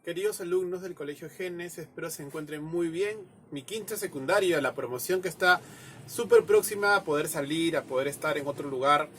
Queridos alumnos del Colegio Genes, espero se encuentren muy bien. Mi quinta secundaria, la promoción que está súper próxima a poder salir, a poder estar en otro lugar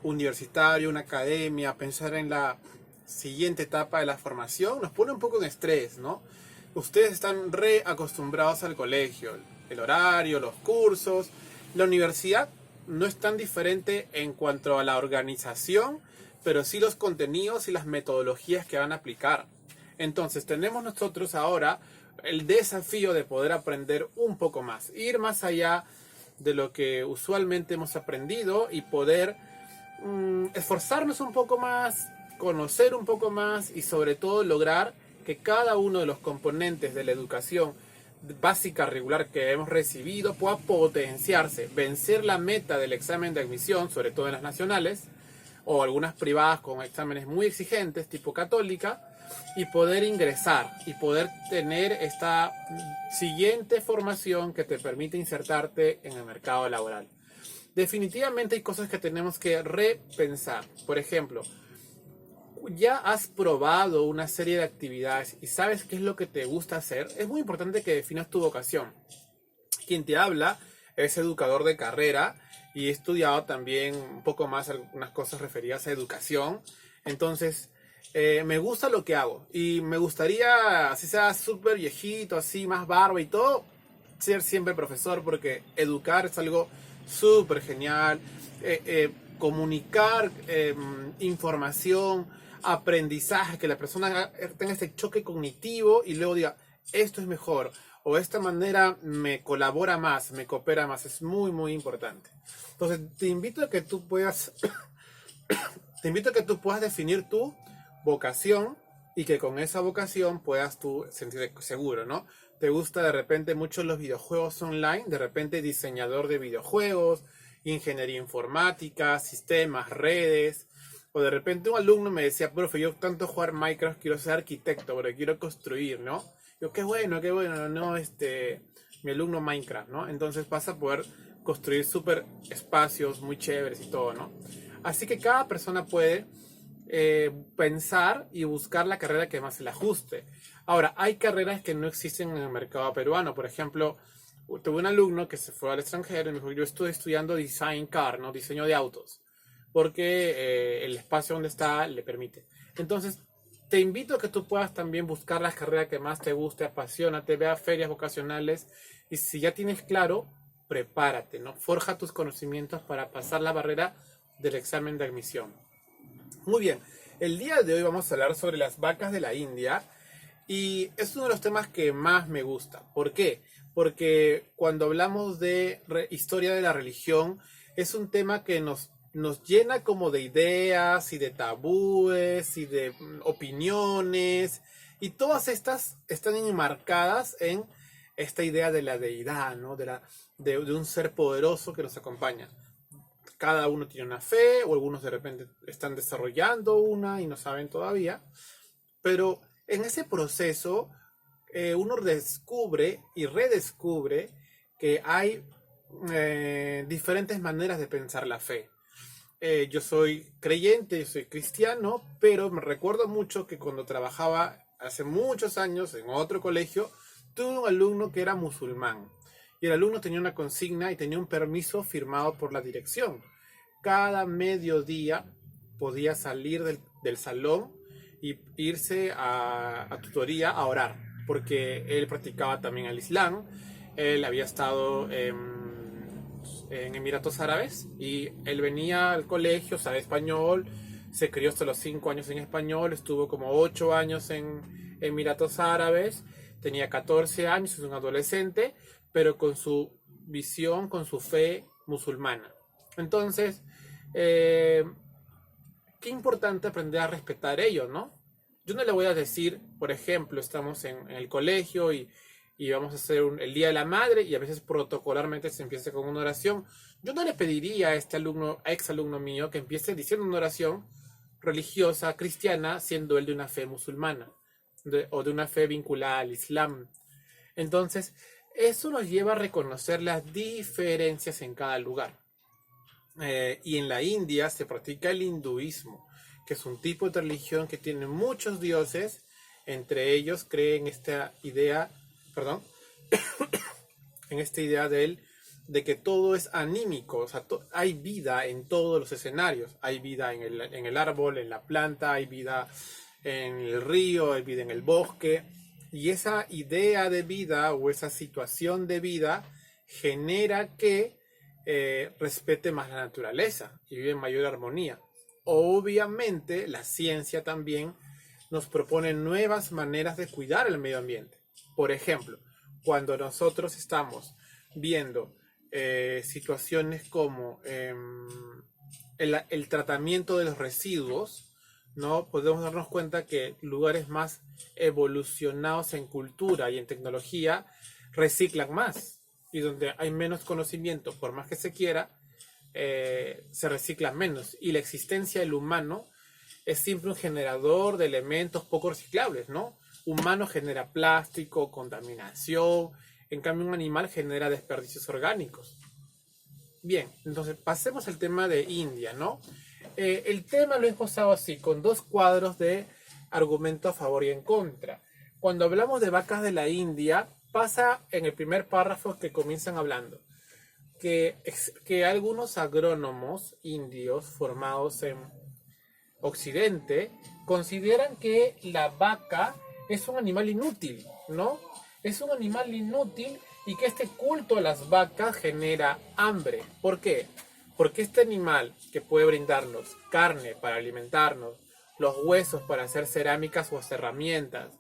universitario, una academia, a pensar en la siguiente etapa de la formación, nos pone un poco en estrés, ¿no? Ustedes están reacostumbrados al colegio, el horario, los cursos. La universidad no es tan diferente en cuanto a la organización, pero sí los contenidos y las metodologías que van a aplicar. Entonces tenemos nosotros ahora el desafío de poder aprender un poco más, ir más allá de lo que usualmente hemos aprendido y poder esforzarnos un poco más, conocer un poco más y sobre todo lograr que cada uno de los componentes de la educación básica regular que hemos recibido pueda potenciarse, vencer la meta del examen de admisión, sobre todo en las nacionales o algunas privadas con exámenes muy exigentes tipo católica, y poder ingresar y poder tener esta siguiente formación que te permite insertarte en el mercado laboral. Definitivamente hay cosas que tenemos que repensar. Por ejemplo, ya has probado una serie de actividades y sabes qué es lo que te gusta hacer. Es muy importante que definas tu vocación. Quien te habla es educador de carrera y he estudiado también un poco más algunas cosas referidas a educación. Entonces, me gusta lo que hago y me gustaría, así sea súper viejito, así más barba y todo, ser siempre profesor porque educar es algo súper genial. Comunicar información, aprendizaje, que la persona tenga ese choque cognitivo y luego diga, esto es mejor o esta manera me colabora más, me coopera más, es muy, muy importante. Entonces, te invito a que tú puedas, te invito a que tú puedas definir tu vocación y que con esa vocación puedas tú sentirte seguro, ¿no? Te gusta de repente mucho los videojuegos online, de repente diseñador de videojuegos, ingeniería informática, sistemas, redes, o de repente un alumno me decía, profe, yo tanto jugar Minecraft quiero ser arquitecto, pero quiero construir, ¿no? Yo, qué bueno, no, mi alumno Minecraft, ¿no? Entonces vas a poder construir súper espacios muy chéveres y todo, ¿no? Así que cada persona puede pensar y buscar la carrera que más se le ajuste. Ahora, hay carreras que no existen en el mercado peruano. Por ejemplo, tuve un alumno que se fue al extranjero y me dijo, yo estoy estudiando design car, ¿no? Diseño de autos, porque el espacio donde está le permite. Entonces, te invito a que tú puedas también buscar la carrera que más te guste, apasionate, vea ferias vocacionales y si ya tienes claro, prepárate, ¿no? Forja tus conocimientos para pasar la barrera del examen de admisión. Muy bien, el día de hoy vamos a hablar sobre las vacas de la India y es uno de los temas que más me gusta. ¿Por qué? Porque cuando hablamos de historia de la religión es un tema que nos llena como de ideas y de tabúes y de opiniones y todas estas están enmarcadas en esta idea de la deidad, ¿no? De un ser poderoso que nos acompaña. Cada uno tiene una fe o algunos de repente están desarrollando una y no saben todavía, pero en ese proceso uno descubre y redescubre que hay diferentes maneras de pensar la fe. Yo soy creyente, yo soy cristiano, pero me recuerdo mucho que cuando trabajaba hace muchos años en otro colegio, tuve un alumno que era musulmán. Y el alumno tenía una consigna y tenía un permiso firmado por la dirección. Cada mediodía podía salir del salón y irse a tutoría a orar, porque él practicaba también el Islam. Él había estado en Emiratos Árabes y él venía al colegio, sabe español, se crió hasta los 5 años en español, estuvo como 8 años en Emiratos Árabes, tenía 14 años, es un adolescente, pero con su visión, con su fe musulmana. Entonces, qué importante aprender a respetar ello, ¿no? Yo no le voy a decir, por ejemplo, estamos en el colegio y vamos a hacer el Día de la Madre y a veces protocolarmente se empieza con una oración. Yo no le pediría a este alumno, a ex alumno mío, que empiece diciendo una oración religiosa, cristiana, siendo él de una fe musulmana o de una fe vinculada al Islam. Entonces, eso nos lleva a reconocer las diferencias en cada lugar. Y en la India se practica el hinduismo, que es un tipo de religión que tiene muchos dioses Entre ellos creen esta idea, perdón, en esta idea de que todo es anímico, o sea, hay vida en todos los escenarios. Hay vida en el árbol, en la planta, hay vida en el río, hay vida en el bosque. Y esa idea de vida o esa situación de vida genera que respete más la naturaleza y vive en mayor armonía. Obviamente, la ciencia también nos propone nuevas maneras de cuidar el medio ambiente. Por ejemplo, cuando nosotros estamos viendo situaciones como el tratamiento de los residuos, ¿no? Podemos darnos cuenta que lugares más evolucionados en cultura y en tecnología reciclan más, y donde hay menos conocimiento, por más que se quiera, se recicla menos. Y la existencia del humano es siempre un generador de elementos poco reciclables, ¿no? Humano genera plástico, contaminación, en cambio un animal genera desperdicios orgánicos. Bien, entonces pasemos al tema de India, ¿no? El tema lo he esbozado así, con dos cuadros de argumento a favor y en contra. Cuando hablamos de vacas de la India, pasa en el primer párrafo que comienzan hablando que algunos agrónomos indios formados en Occidente consideran que la vaca es un animal inútil, ¿no? Es un animal inútil y que este culto a las vacas genera hambre. ¿Por qué? Porque este animal que puede brindarnos carne para alimentarnos, los huesos para hacer cerámicas o hacer herramientas,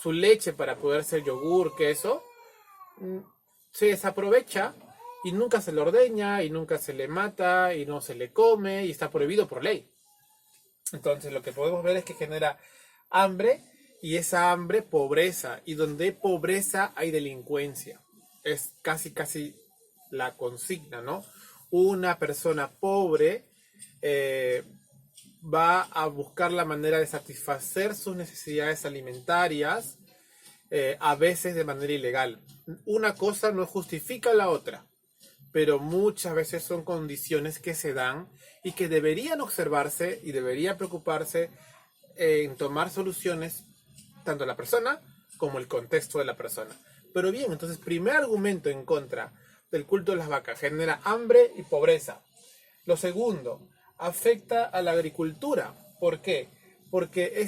su leche para poder hacer yogur, queso, se desaprovecha y nunca se le ordeña y nunca se le mata y no se le come y está prohibido por ley. Entonces lo que podemos ver es que genera hambre y esa hambre pobreza, y donde hay pobreza hay delincuencia. Es casi la consigna, ¿no? Una persona pobre va a buscar la manera de satisfacer sus necesidades alimentarias, a veces de manera ilegal. Una cosa no justifica la otra, pero muchas veces son condiciones que se dan y que deberían observarse y debería preocuparse en tomar soluciones tanto la persona como el contexto de la persona. Pero bien, entonces, primer argumento en contra del culto de las vacas: genera hambre y pobreza. Lo segundo, afecta a la agricultura. ¿Por qué? Porque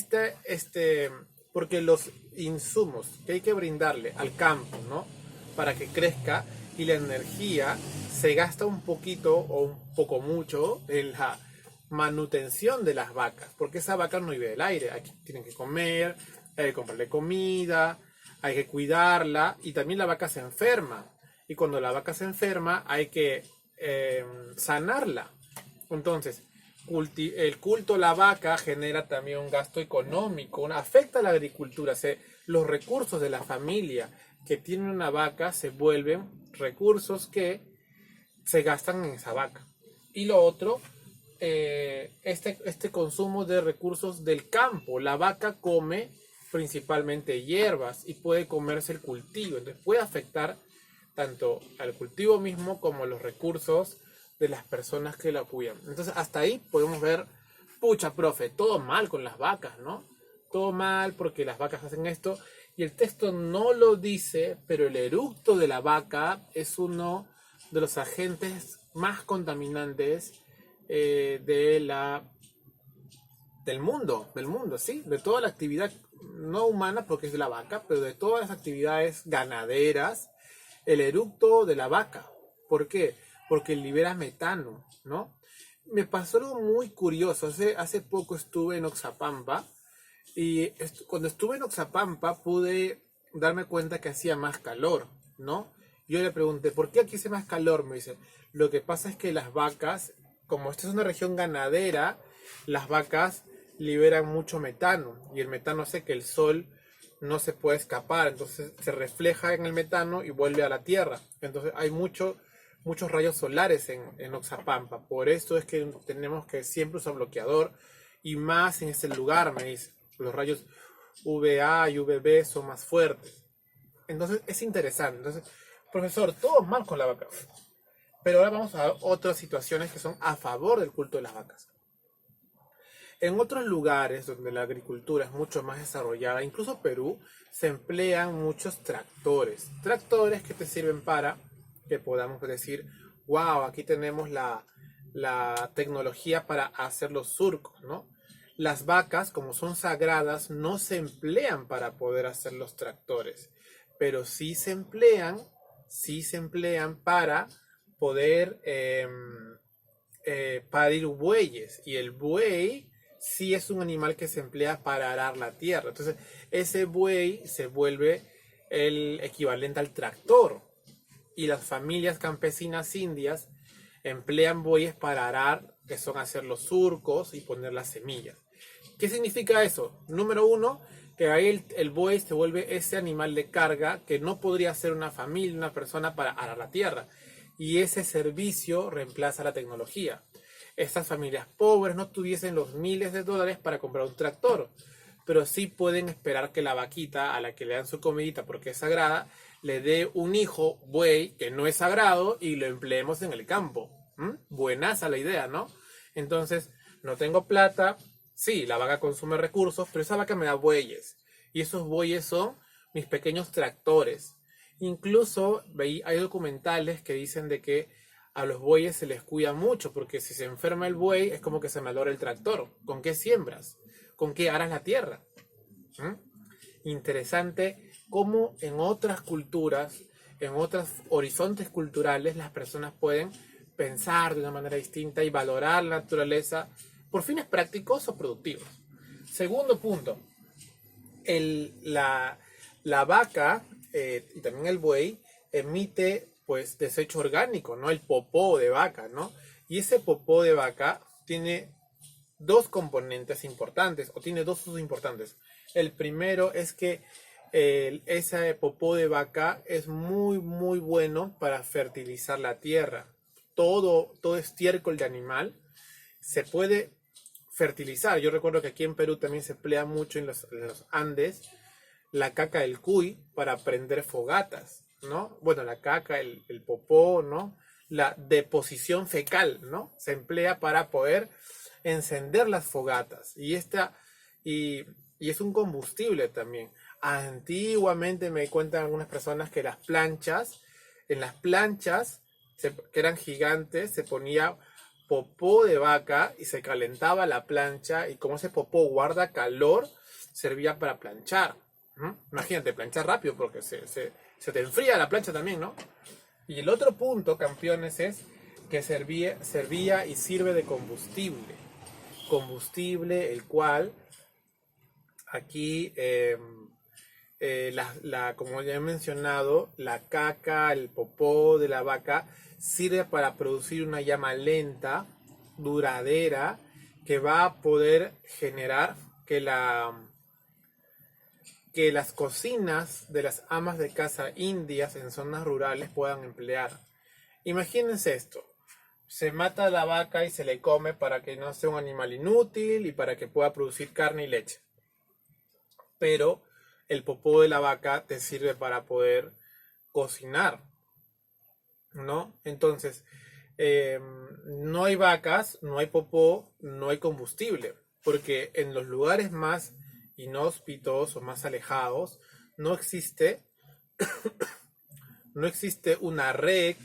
porque los insumos que hay que brindarle al campo, ¿no? Para que crezca, y la energía se gasta un poquito o un poco mucho en la manutención de las vacas, porque esa vaca no vive del aire. Aquí tienen que comer, hay que comprarle comida, hay que cuidarla, y también la vaca se enferma. Y cuando la vaca se enferma hay que sanarla. Entonces, el culto a la vaca genera también un gasto económico, afecta a la agricultura. Los recursos de la familia que tiene una vaca se vuelven recursos que se gastan en esa vaca. Y lo otro, este consumo de recursos del campo. La vaca come principalmente hierbas y puede comerse el cultivo, entonces puede afectar tanto al cultivo mismo como a los recursos de las personas que la cuidan. Entonces hasta ahí podemos ver, pucha, profe, todo mal con las vacas, ¿no? Todo mal porque las vacas hacen esto, y el texto no lo dice, pero el eructo de la vaca es uno de los agentes más contaminantes del mundo, ¿sí? De toda la actividad no humana, porque es de la vaca, pero de todas las actividades ganaderas, el eructo de la vaca. ¿Por qué? Porque libera metano, ¿no? Me pasó algo muy curioso. Hace poco estuve en Oxapampa, y cuando estuve en Oxapampa pude darme cuenta que hacía más calor, ¿no? Yo le pregunté, ¿por qué aquí hace más calor? Me dice, lo que pasa es que las vacas, como esta es una región ganadera, las vacas liberan mucho metano, y el metano hace que el sol no se puede escapar, entonces se refleja en el metano y vuelve a la tierra. Entonces hay muchos rayos solares en Oxapampa. Por eso es que tenemos que siempre usar bloqueador, y más en ese lugar, me dice. Los rayos UVA y UVB son más fuertes. Entonces es interesante. Entonces, profesor, todo mal con la vaca. Pero ahora vamos a ver otras situaciones que son a favor del culto de las vacas. En otros lugares donde la agricultura es mucho más desarrollada, incluso Perú, se emplean muchos tractores. Tractores que te sirven para que podamos decir, wow, aquí tenemos la tecnología para hacer los surcos, ¿no? Las vacas, como son sagradas, no se emplean para poder hacer los tractores, pero sí se emplean para poder parir bueyes. Y el buey sí es un animal que se emplea para arar la tierra. Entonces, ese buey se vuelve el equivalente al tractor. Y las familias campesinas indias emplean bueyes para arar, que son hacer los surcos y poner las semillas. ¿Qué significa eso? Número uno, que ahí el buey se vuelve ese animal de carga que no podría ser una familia, una persona para arar la tierra. Y ese servicio reemplaza la tecnología. Estas familias pobres no tuviesen los miles de dólares para comprar un tractor, pero sí pueden esperar que la vaquita a la que le dan su comidita porque es sagrada, le dé un hijo buey que no es sagrado y lo empleemos en el campo. Buenaza la idea, ¿no? Entonces, no tengo plata. Sí, la vaca consume recursos, pero esa vaca me da bueyes. Y esos bueyes son mis pequeños tractores. Incluso hay documentales que dicen de que a los bueyes se les cuida mucho, porque si se enferma el buey es como que se malora el tractor. ¿Con qué siembras? ¿Con qué aras la tierra? Interesante cómo en otras culturas, en otros horizontes culturales, las personas pueden pensar de una manera distinta y valorar la naturaleza por fines prácticos o productivos. Segundo punto, la vaca y también el buey emite pues desecho orgánico, ¿no? El popó de vaca, ¿no? Y ese popó de vaca tiene dos componentes importantes, o tiene dos usos importantes. El primero es que ese popó de vaca es muy, muy bueno para fertilizar la tierra. Todo estiércol de animal se puede fertilizar. Yo recuerdo que aquí en Perú también se emplea mucho en los Andes la caca del cuy para prender fogatas, ¿no? Bueno, la caca, el popó, ¿no? La deposición fecal, ¿no? Se emplea para poder encender las fogatas. Y es un combustible también. Antiguamente me cuentan algunas personas que en las planchas, que eran gigantes, se ponía popó de vaca y se calentaba la plancha, y como ese popó guarda calor, servía para planchar. Imagínate, planchar rápido porque se te enfría la plancha también, ¿no? Y el otro punto, campeones, es que servía y sirve de combustible. Combustible, el cual aquí, como ya he mencionado, la caca, el popó de la vaca sirve para producir una llama lenta, duradera, que va a poder generar que las cocinas de las amas de casa indias en zonas rurales puedan emplear. Imagínense esto. Se mata a la vaca y se le come para que no sea un animal inútil y para que pueda producir carne y leche. Pero el popó de la vaca te sirve para poder cocinar, ¿no? Entonces, no hay vacas, no hay popó, no hay combustible, porque en los lugares más inhóspitos o más alejados no existe una red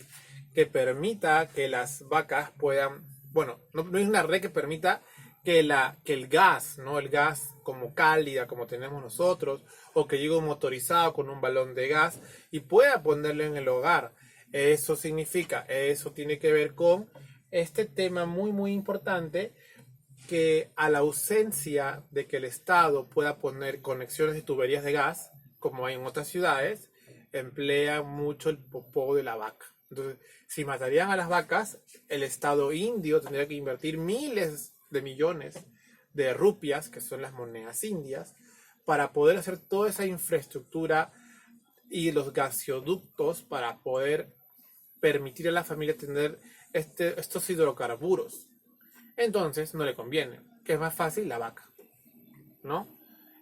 que permita que las vacas puedan, bueno, no hay una red que permita que el gas, ¿no? El gas como cálida, como tenemos nosotros, o que llegue un motorizado con un balón de gas y pueda ponerlo en el hogar. Eso tiene que ver con este tema muy, muy importante, que a la ausencia de que el Estado pueda poner conexiones de tuberías de gas, como hay en otras ciudades, emplea mucho el popó de la vaca. Entonces, si matarían a las vacas, el Estado indio tendría que invertir miles de millones de rupias, que son las monedas indias, para poder hacer toda esa infraestructura y los gasoductos para poder permitir a la familia tener estos hidrocarburos. Entonces no le conviene, que es más fácil la vaca, ¿no?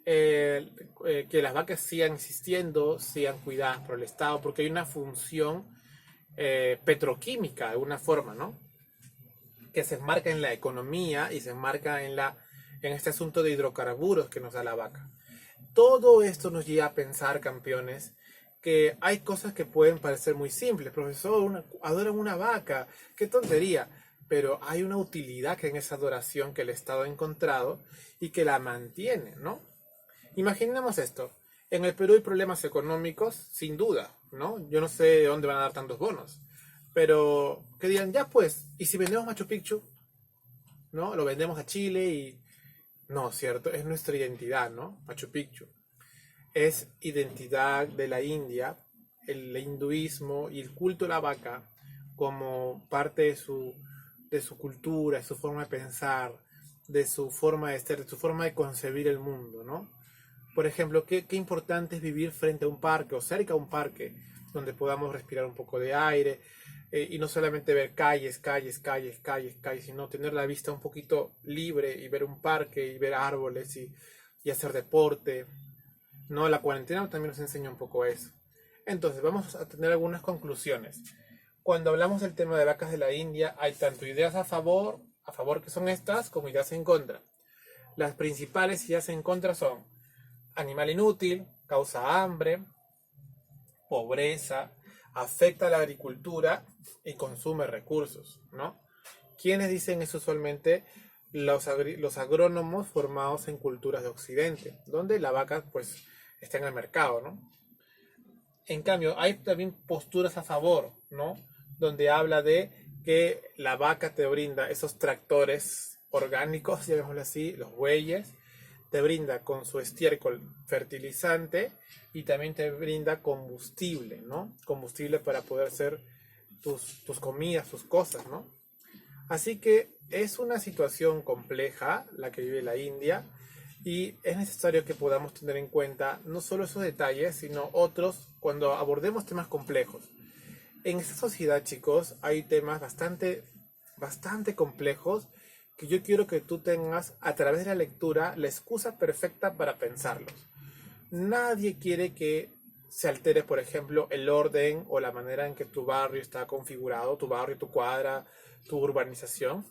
Que las vacas sigan existiendo, sigan cuidadas por el Estado, porque hay una función petroquímica de alguna forma, ¿no? Que se enmarca en la economía y se enmarca en este asunto de hidrocarburos que nos da la vaca. Todo esto nos lleva a pensar, campeones, que hay cosas que pueden parecer muy simples. Profesor, adoran una vaca, qué tontería. Pero hay una utilidad que en esa adoración que el Estado ha encontrado y que la mantiene, ¿no? Imaginemos esto. En el Perú hay problemas económicos, sin duda, ¿no? Yo no sé de dónde van a dar tantos bonos. Pero que digan, ya pues, ¿y si vendemos Machu Picchu? ¿No? Lo vendemos a Chile y... No, ¿cierto? Es nuestra identidad, ¿no? Machu Picchu. Es identidad de la India, el hinduismo y el culto a la vaca como parte de su cultura, de su forma de pensar, de su forma de ser, de su forma de concebir el mundo, ¿no? Por ejemplo, qué importante es vivir frente a un parque o cerca a un parque donde podamos respirar un poco de aire y no solamente ver calles, sino tener la vista un poquito libre y ver un parque y ver árboles y hacer deporte, ¿no? La cuarentena también nos enseña un poco eso. Entonces, vamos a tener algunas conclusiones. Cuando hablamos del tema de vacas de la India, hay tanto ideas a favor que son estas, como ideas en contra. Las principales ideas en contra son animal inútil, causa hambre, pobreza, afecta a la agricultura y consume recursos, ¿no? ¿Quiénes dicen eso usualmente? Los agrónomos formados en culturas de Occidente, donde la vaca pues está en el mercado, ¿no? En cambio, hay también posturas a favor, ¿no? Donde habla de que la vaca te brinda esos tractores orgánicos, llamémoslo así, los bueyes, te brinda con su estiércol fertilizante y también te brinda combustible, ¿no? Combustible para poder hacer tus comidas, tus cosas, ¿no? Así que es una situación compleja la que vive la India y es necesario que podamos tener en cuenta no solo esos detalles, sino otros cuando abordemos temas complejos. En esta sociedad, chicos, hay temas bastante complejos que yo quiero que tú tengas a través de la lectura la excusa perfecta para pensarlos. Nadie quiere que se altere, por ejemplo, el orden o la manera en que tu barrio está configurado, tu barrio, tu cuadra, tu urbanización.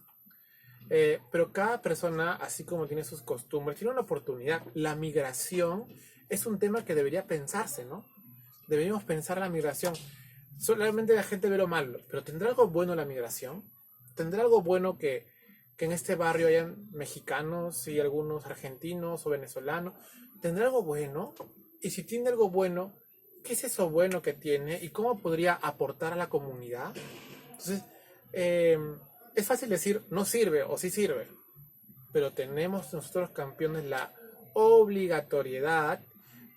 Pero cada persona, así como tiene sus costumbres, tiene una oportunidad. La migración es un tema que debería pensarse, ¿no? Deberíamos pensar la migración. Solamente la gente ve lo malo, pero ¿tendrá algo bueno la migración? ¿Tendrá algo bueno que en este barrio hayan mexicanos y algunos argentinos o venezolanos? ¿Tendrá algo bueno? Y si tiene algo bueno, ¿qué es eso bueno que tiene y cómo podría aportar a la comunidad? Entonces, es fácil decir no sirve o sí sirve, pero tenemos nosotros campeones la obligatoriedad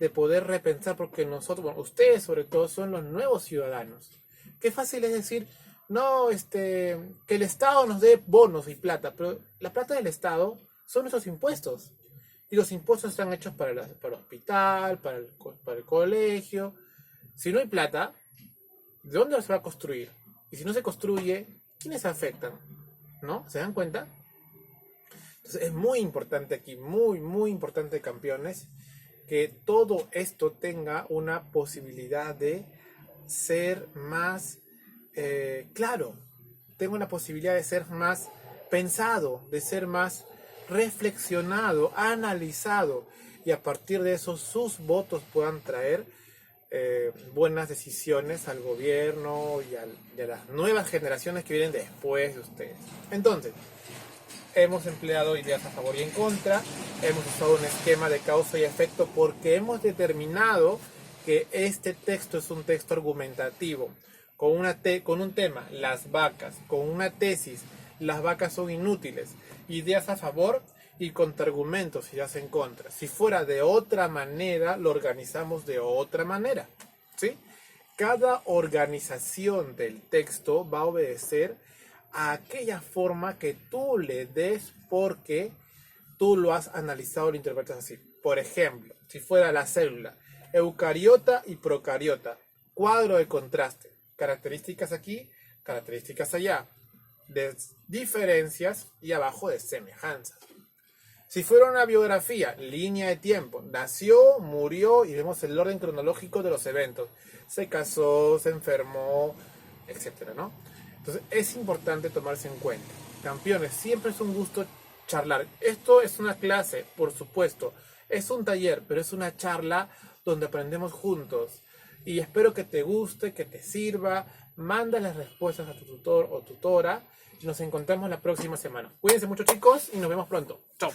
de poder repensar, porque nosotros, bueno, ustedes sobre todo son los nuevos ciudadanos. Qué fácil es decir, no, que el Estado nos dé bonos y plata, pero la plata del Estado son nuestros impuestos. Y los impuestos están hechos para el hospital, para el colegio. Si no hay plata, ¿de dónde se va a construir? Y si no se construye, ¿quiénes se afectan? ¿No? ¿Se dan cuenta? Entonces es muy importante aquí, muy importante, campeones, que todo esto tenga una posibilidad de ser más claro, tenga una posibilidad de ser más pensado, de ser más reflexionado, analizado, y a partir de eso sus votos puedan traer buenas decisiones al gobierno y a las nuevas generaciones que vienen después de ustedes. Entonces, hemos empleado ideas a favor y en contra, hemos usado un esquema de causa y efecto porque hemos determinado que este texto es un texto argumentativo, con un tema, las vacas, con una tesis, las vacas son inútiles, ideas a favor y contraargumentos, ideas en contra. Si fuera de otra manera, lo organizamos de otra manera, ¿sí? Cada organización del texto va a obedecer a aquella forma que tú le des porque tú lo has analizado, lo interpretas así. Por ejemplo, si fuera la célula, eucariota y procariota, cuadro de contraste, características aquí, características allá, de diferencias y abajo de semejanzas. Si fuera una biografía, línea de tiempo, nació, murió y vemos el orden cronológico de los eventos. Se casó, se enfermó, etcétera, ¿no? Entonces es importante tomarse en cuenta. Campeones, siempre es un gusto charlar. Esto es una clase, por supuesto. Es un taller, pero es una charla donde aprendemos juntos. Y espero que te guste, que te sirva. Manda las respuestas a tu tutor o tutora. Y nos encontramos la próxima semana. Cuídense mucho, chicos, y nos vemos pronto. Chao.